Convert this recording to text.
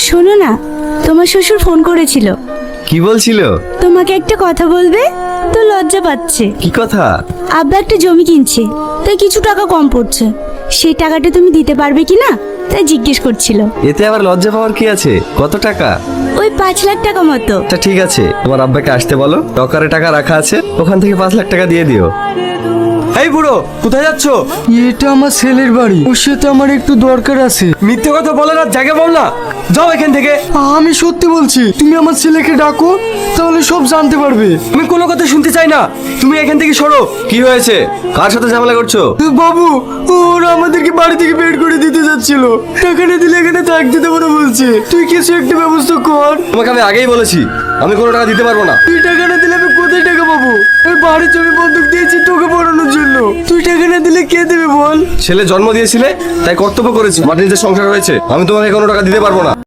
শোনো না, তোমার শ্বশুর ফোন করেছিল। কি বলছিল? তোমাকে একটা কথা বলবে, তো লজ্জা পাচ্ছে। কি কথা? আব্বা একটা জমি কিনছে, তাই কিছু টাকা কম পড়ছে। সেই টাকাটা তুমি দিতে পারবে কি না, তাই জিজ্ঞেস করছিল। এতে আবার লজ্জা পাওয়ার কি আছে? কত টাকা? ওই 5 লাখ টাকা মতো। তা ঠিক আছে, তোমার আব্বাকে আসতে বলো, লকারে টাকা রাখা আছে, ওখান থেকে 5 লাখ টাকা দিয়ে দিও। এই বুড়ো, কোথায় যাচ্ছ? এটা আমার ছেলের বাড়ি, ওর সাথে আমার একটু দরকার আছে। মিথ্যে কথা বলে না, জায়গা বল না, যাও এখান থেকে। আমি সত্যি বলছি, তুমি আমার ছেলেকে ডাকো, তাহলে সব জানতে পারবে। আমি কোনো কথা শুনতে চাই না, তুমি এখান থেকে সরো। কি হয়েছে? কার সাথে ঝামেলা করছো? বাবু, ওরা আমাদেরকে বাড়ি থেকে বের করে দিতে যাচ্ছিল। টাকা না দিলে এখানে থাকতে দেবো না বলছে। তুই কিছু একটা ব্যবস্থা কর। তোমাকে আমি আগেই বলেছি আমি কোনো টাকা দিতে পারবো না। তুই টাকা না দিলে আমি কোথায় টাকা পাবো? এই বাড়ির জমি বন্ধক দিয়েছি তোকে পড়ানোর জন্য। তুই টাকা না দিলে কে দেবে বল? ছেলে জন্ম দিয়েছিলে, তাই কর্তব্য করেছি। আমার নিজের সংসার হয়েছে, আমি তোমাকে কোনো টাকা দিতে পারবো না।